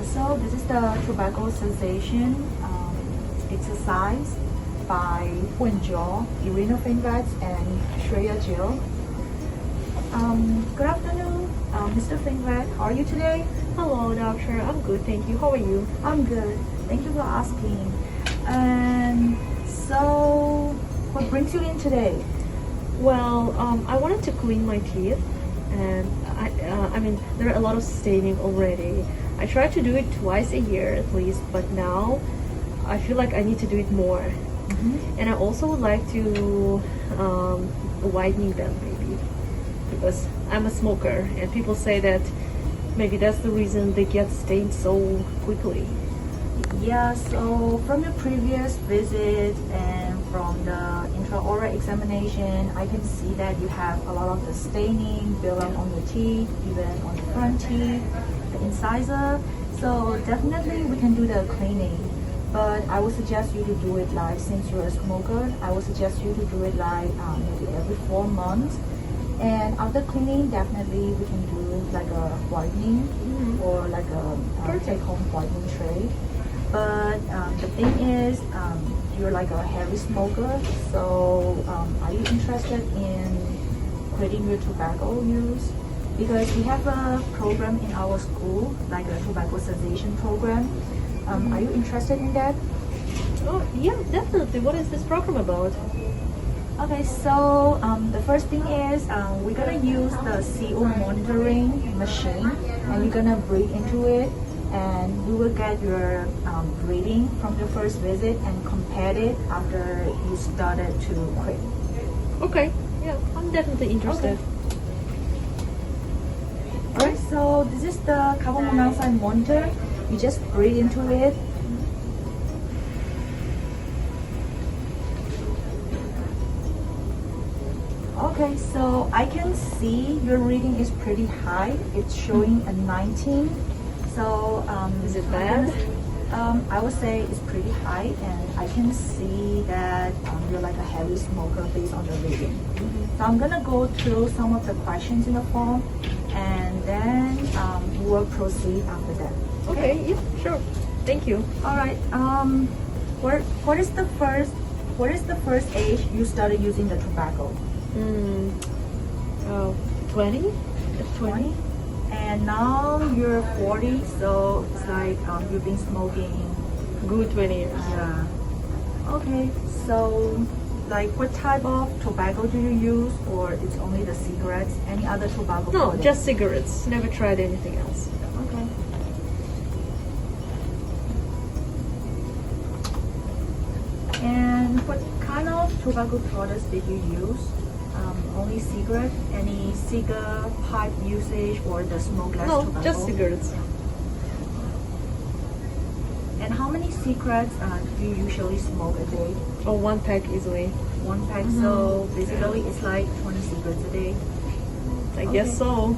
So this is the tobacco cessation exercise by Pwint Kyaw, Irina Fainvets, and Shreya Gill. Good afternoon, Mr. Fainvets. How are you today? Hello, doctor. I'm good, thank you. How are you? I'm good. Thank you for asking. And so, what brings you in today? Well, I wanted to clean my teeth, and I mean, there are a lot of staining already. I try to do it twice a year at least, but now I feel like I need to do it more. And I also would like to whitening them maybe, because I'm a smoker, and people say that maybe that's the reason they get stained so quickly. Yeah, so from your previous visit and from the intraoral examination, I can see that you have a lot of the staining built up on your teeth, even on the front teeth, the incisor. So definitely we can do the cleaning, but I would suggest you to do it like, since you're a smoker, I would suggest you to do it like maybe every 4 months. And after cleaning, definitely we can do like a whitening or like a take-home whitening tray. But the thing is, you're like a heavy smoker, so are you interested in quitting your tobacco use? Because we have a program in our school, like a tobacco cessation program. Are you interested in that? Oh, yeah, definitely. What is this program about? Okay, so the first thing is we're gonna use the CO monitoring machine, and you're gonna breathe into it, and we will get your reading from your first visit and compare it after you started to quit. Okay, yeah, I'm definitely interested. Alright, so this is the carbon monoxide monitor. You just breathe into it. Okay, so I can see your reading is pretty high. It's showing a 19. So Is it bad? I would say it's pretty high, and I can see that you're like a heavy smoker based on the reading. So I'm gonna go through some of the questions in the form, and then we'll proceed after that. Okay, yeah, sure. Thank you. All right. What is the first age you started using the tobacco? 20? 20. And now you're 40, so it's like you've been smoking. Good 20 years. Yeah. Okay. So, like, what type of tobacco do you use, or it's only the cigarettes? Any other tobacco? No, products? just cigarettes. Never tried anything else. Okay. And what kind of tobacco products did you use? Only cigarette? Any cigar pipe usage or the smokeless No, tobacco? just cigarettes. And how many cigarettes do you usually smoke a day? Or 1 pack easily. 1 pack, so basically it's like 20 cigarettes a day. I guess so.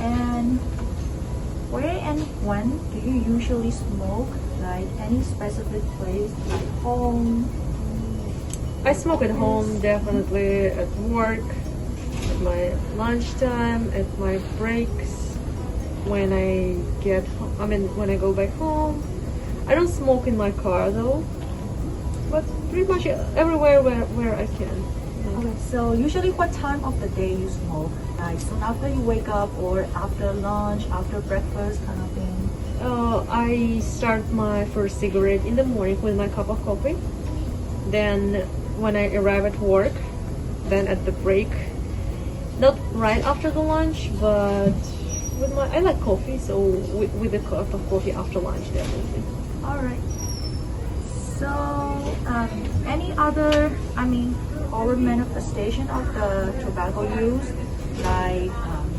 And where and when do you usually smoke? Like any specific place, like home? I smoke at home, definitely, at work, at my lunchtime, at my breaks, when I when I go back home. I don't smoke in my car though, but pretty much everywhere where I can. Okay, so usually what time of the day you smoke? Like soon after you wake up, or after lunch, after breakfast kind of thing? I start my first cigarette in the morning with my cup of coffee. Then when I arrive at work, then at the break, not right after the lunch, but I like coffee, so with a cup of coffee after lunch, definitely. All right. So, any other, oral manifestation of the tobacco use, like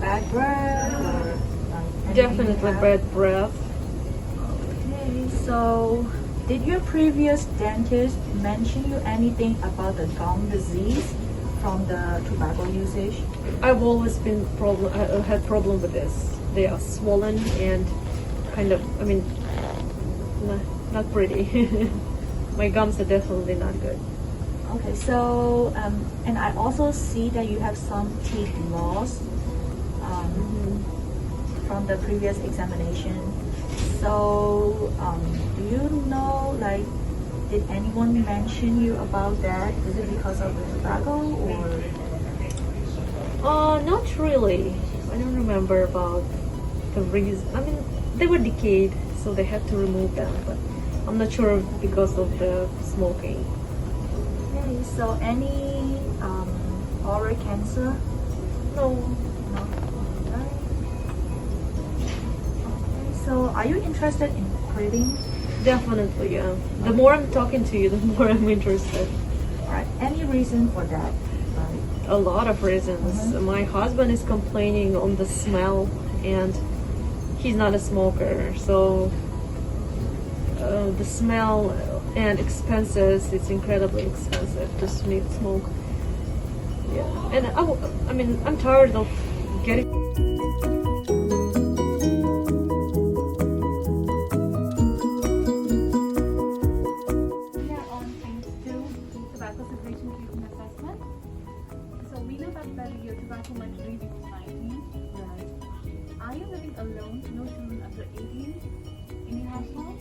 bad breath or anything Definitely like that? bad breath. Okay, so did your previous dentist mention you anything about the gum disease from the tobacco usage? I've always had problem with this. They are swollen and kind of, not pretty. My gums are definitely not good. Okay, so and I also see that you have some teeth loss from from the previous examination. So, do you know, like, did anyone mention you about that? Is it because of the tobacco or? Not really. I don't remember about the reason. I mean, they were decayed, so they had to remove them, but I'm not sure because of the smoking. Okay, so any oral cancer? No. No. Okay. So, are you interested in quitting? Definitely, yeah. The more I'm talking to you, the more I'm interested. Alright. Any reason for that? Like, A lot of reasons. My husband is complaining on the smell, and he's not a smoker, so the smell and expenses, it's incredibly expensive to smoke. Yeah, and I mean, I'm tired of getting. We are on phase 2 tobacco cessation treatment assessment. So we know that your tobacco might read you 19. right. Are you living alone, no children under 18 in your household?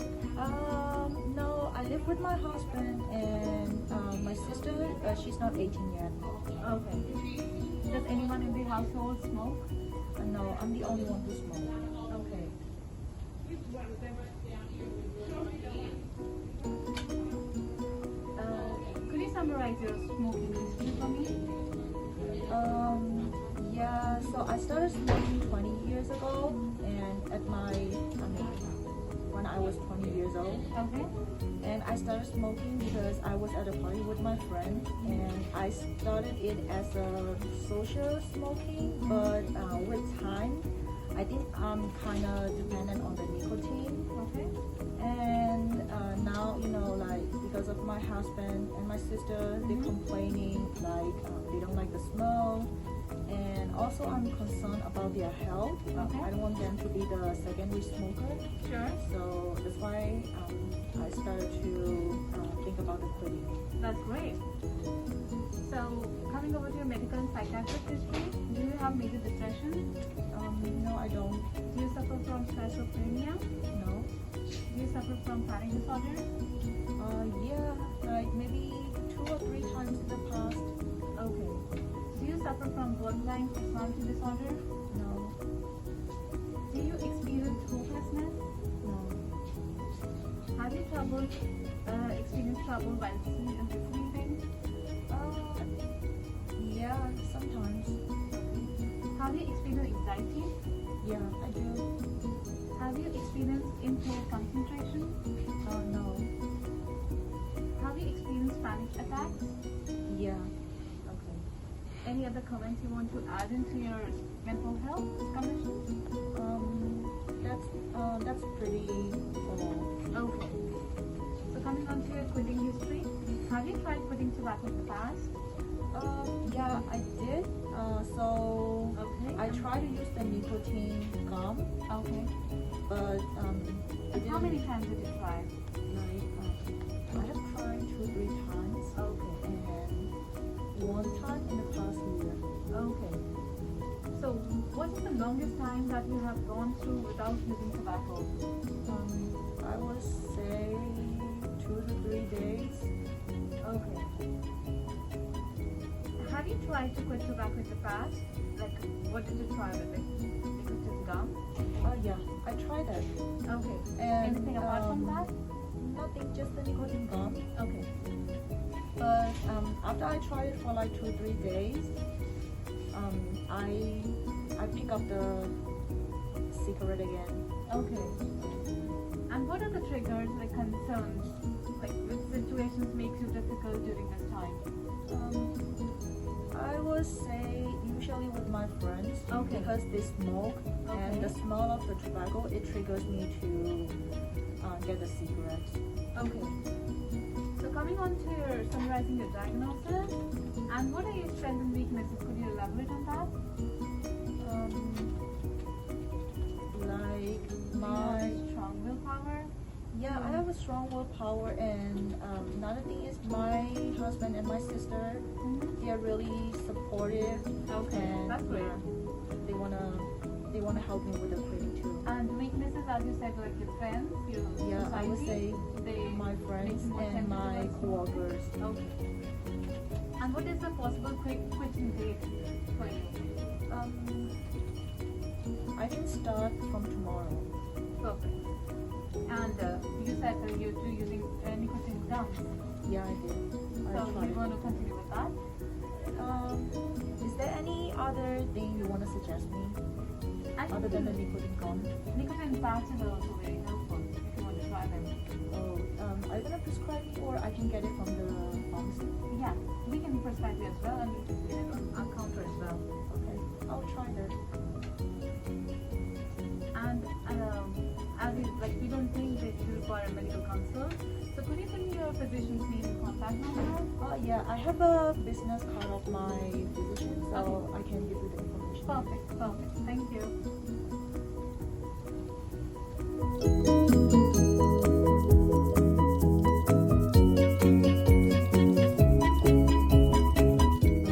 No, I live with my husband and my sister. She's not 18 yet. Okay. Does anyone in the household smoke? No, I'm the only one who smokes. Okay. Could you summarize your smoking history for me? Yeah, so I started smoking 20 years ago, and when I was 20 years old, Okay. and I started smoking because I was at a party with my friends, and I started it as a social smoking, but with time, I think I'm kind of dependent on the nicotine. Okay. And now, like, because of my husband and my sister, they're complaining, like, they don't like the smell. And also, I'm concerned about their health. Okay. I don't want them to be the secondary smoker. Sure. So that's why I started to think about the quitting. That's great. So, coming over to your medical and psychiatric history, do you have major depression? No, I don't. Do you suffer from schizophrenia? No. Do you suffer from panic disorder? Yeah, like maybe 2 or 3 times in the past. Okay. Do you suffer from borderline personality disorder? No. Do you experience hopelessness? No. Have you experienced trouble while sleeping? Yeah, sometimes. Have you experienced anxiety? Yeah, I do. Have you experienced impaired concentration? No. Have you experienced panic attacks? Yeah. Okay. Any other comments you want to add into your mental health conditions? That's pretty all. Okay. So coming on to your quitting history, have you tried quitting tobacco in the past? Yeah, I did. So Okay. I tried to use the nicotine gum, Okay. but And how many times did you try? I have tried 2 or 3 times, Okay. and 1 time in the past year. Okay. So what is the longest time that you have gone through without using tobacco? I would say 2 to 3 days. Okay. Have you tried to quit tobacco in the past? Like, what did you try with it? Nicotine gum? Yeah, I tried that. Okay. And Anything apart from that? nothing, just the nicotine gum. Okay. But after I tried it for like 2 or 3 days, I pick up the cigarette again. Okay. And what are the triggers, like concerns? Like, which situations makes you difficult during this time? I would say usually with my friends, Okay. because they smoke, Okay. and the smell of the tobacco, it triggers me to get the cigarettes. Okay. So coming on to your summarizing your diagnosis, and what are your strengths and weaknesses? Could you elaborate on that? Like Do you my have strong willpower? Yeah, I have a strong willpower, and another thing is my husband and my sister, they are really supportive. Okay, and that's great. they wanna help me with the quitting And weaknesses, as you said, like your friends, your Yeah, society, I would say they my friends make you more and sensitive my as well. coworkers. Okay. And what is the possible quick quitting date for you? I can start from tomorrow. Perfect. And you said that you're too using nicotine gums. Yeah, I did. I So tried you it. want to continue with that? Is there any other thing you want to suggest me I think other than the nicotine gum? nicotine patches are also very helpful if you want to try them. Oh, are you gonna prescribe me or I can get it from the pharmacy? Yeah, we can prescribe you as well, and you can get it on counter as well. Okay, I'll try that. And as is, like, we don't think that you require a medical consult. So could you tell me your physician's name and contact number? Yeah, I have a business card of my physician, so Okay. I can give you the information. Perfect, perfect. Thank you.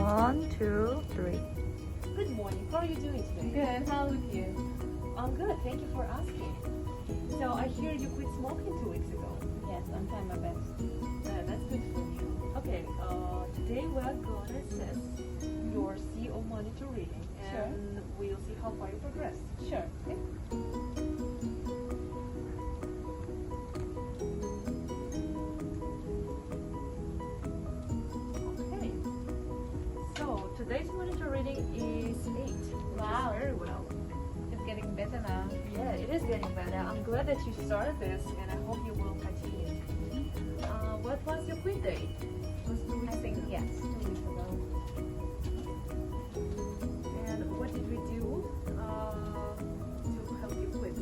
One, two, three. Good morning. How are you doing today? Good. How with you? I'm good. Thank you for asking. So I hear you quit smoking 2 weeks ago. Yes, I'm trying my best. That's good for you. Okay. Today we're gonna assess your CO monitor reading, and we'll see how far you progress. Sure. Okay. Okay. So today's monitor reading is 8. Which Wow. is very well. It's getting better now. Yeah, it is getting better. I'm glad that you started this, and I hope you will continue. What was your quit date? Was 2 weeks I think ago. yes, 2 weeks ago. And what did we do to help you quit?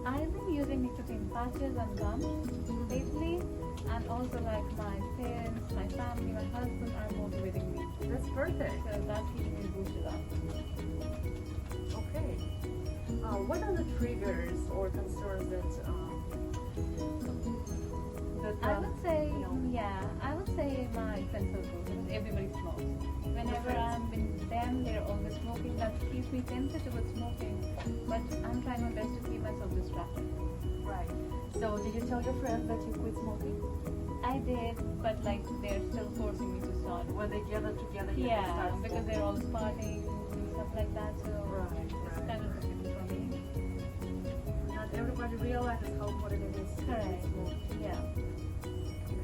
I've been using nicotine patches and gums lately, and also like my parents, my family, my husband are motivating me. That's perfect. So that's keeping me boosted up. Okay. What are the triggers or concerns that I would say, you know, I would say my friend circle, because everybody smokes. Whenever friends. I'm with them, they're always smoking. That keeps me tempted towards smoking, but I'm trying my best to keep myself distracted. right? So did you tell your friends that you quit smoking? I did, but like they're still forcing me to start. When they gather together, you can Yeah, start because they're all partying and stuff like that. So Right, it's right. kind of difficult for me. Not everybody realizes how important it is to quit Correct. smoking. Yeah.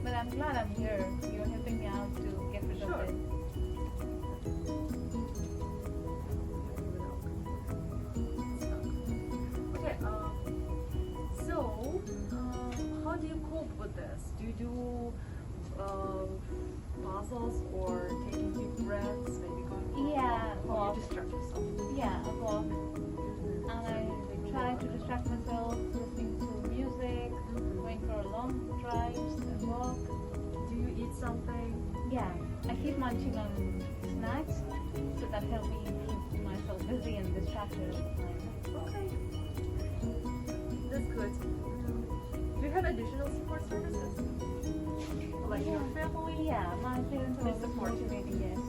But I'm glad I'm here. You're helping me out to get rid Sure. of it. Okay, so how do you cope with this? Do you do puzzles or taking deep breaths, maybe going for a Yeah, walk? How walk. do you distract yourself? Yeah, I walk and I try to distract myself listening to music, going for long drives and walk. Do you eat something? Yeah, I keep munching on snacks, so that helps me keep myself busy and distracted all the time. Okay, that's good. Do you have additional support services? Like your family? Yeah, my parents are They always support you. motivating, yes.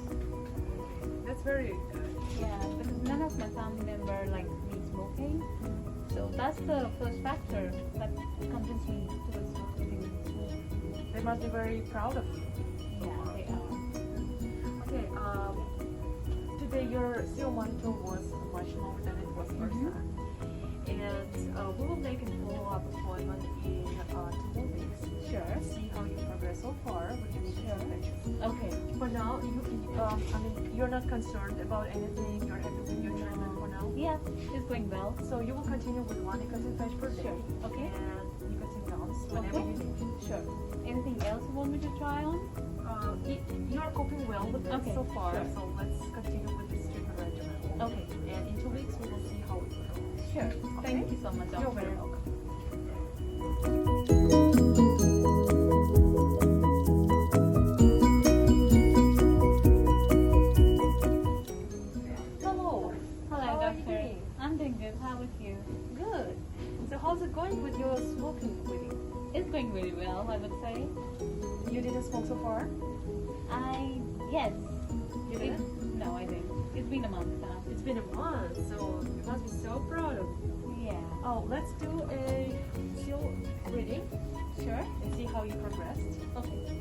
That's very good. Yeah, because none of my family member like me smoking. So that's the first factor that convinced me towards not quitting smoking. They must be very proud of you. Yeah, they are. Okay, today your CO monitor was much longer than it was first time. And we will make a follow-up appointment in 2 weeks. Sure. See how you progress so far with your nicotine patches. Okay. For now, you're not concerned about anything. You're happy with your treatment for now. Yeah, it's going well. So you will continue with 1 nicotine patch per day. Sure. Okay. And nicotine gums whenever Okay. you need. Sure. Anything else you want me to try on? You're coping well with this Okay, so far. sure. So let's continue with this treatment regimen. Okay. And in 2 weeks, we will see how it goes. Sure. Thank you so much, You're doctor. very welcome. Hello. Hello, How are you doctor. doing? I'm doing good. How with you? Good. So how's it going with your smoking quitting? It's going really well, I would say. You didn't smoke so far? Yes. You It- didn't? No, I didn't. It's been a month now. It's been a month, so you must be so proud of you. Yeah. let's do a seal reading. Sure. And see how you progressed. Okay.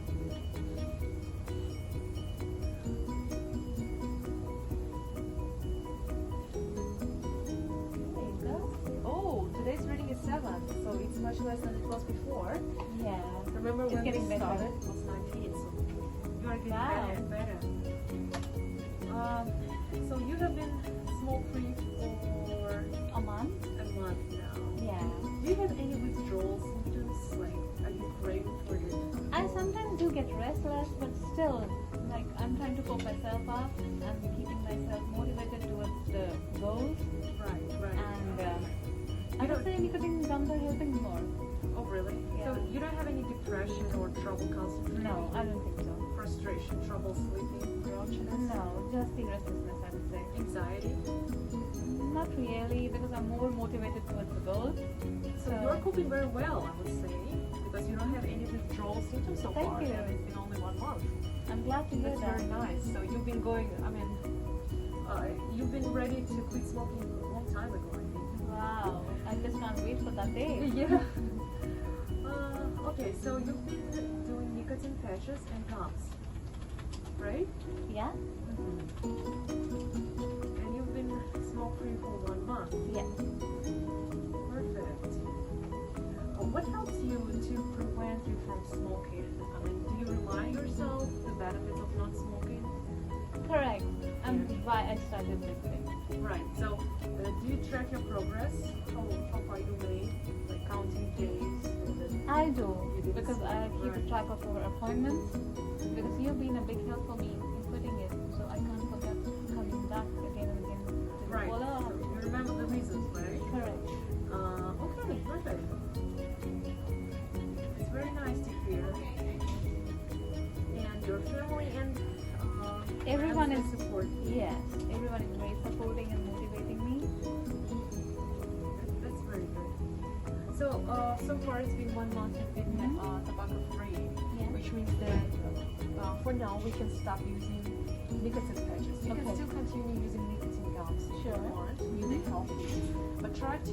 There you go. Oh, today's reading is 7, so it's much less than it was before. Yeah. Remember It's when we getting better. started? It was 19, so you are getting Wow. better and better. So you have been smoke-free for A month? a month now. Yeah. Do you have any withdrawal symptoms? Like, are you craving for it? I sometimes do get restless, but still, like, I'm trying to cope myself up and keeping myself motivated towards the goals. Right. And I would say nicotine gums are helping more. Oh, really? Yeah. So you don't have any depression or trouble concentrating? No, I don't think so. Frustration, trouble sleeping, grouchiness? No, just the restlessness, I would say. Anxiety? Not really, because I'm more motivated towards the goal. So you're coping very well, I would say, because you don't have any withdrawal symptoms so Thank far. you. And it's been only 1 month. I'm glad to hear That's that. very nice. So you've been going, you've been ready to quit smoking a long time ago, I think. Wow, I just can't wait for that day. Yeah. Okay, so you've been doing nicotine patches and gums, right? Yeah? And you've been smoke-free for 1 month. Yeah. Perfect. What helps you to prevent you from smoking? I mean, do you remind yourself the benefits of not smoking? Correct. And why I started this thing. Right. So, do you track your progress? How far you made? Like counting days? I do, You do. because I keep Right. track of our appointments. Because you've been a big help for me in quitting it, so I can't forget coming back again and again to Right. follow So up. you remember the reasons, right? Correct. Okay, perfect. It's very nice to hear. And your family and Everyone friends is- that support you. Yes, everyone is very supporting and motivating me. That's very good. So, so far it's been 1 month you've been tobacco free, Yeah. which means that for now we can stop using nicotine patches. You can Okay. still continue using nicotine gums if Sure. you want, they help you, but try to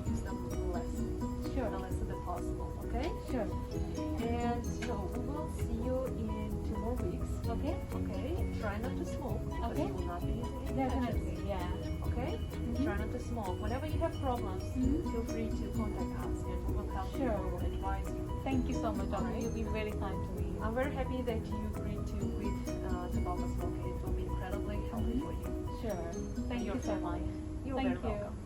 use them less, Sure. the less that possible. Okay. Sure. And so we will see you in 2 more weeks. Okay? Okay. Try not to smoke. Because Okay. you will not be using any patches. Definitely, yeah. Okay? Try not to smoke. Whenever you have problems, Mhm. feel free to contact us and we will help you, Sure. we will advise you. Thank you so much, Doctor. Alright. You've been very kind to me. I'm very happy that you agreed to quit tobacco smoking. It will be incredibly healthy for you. Sure. and Thank your you so family. much. You're Thank very you. welcome.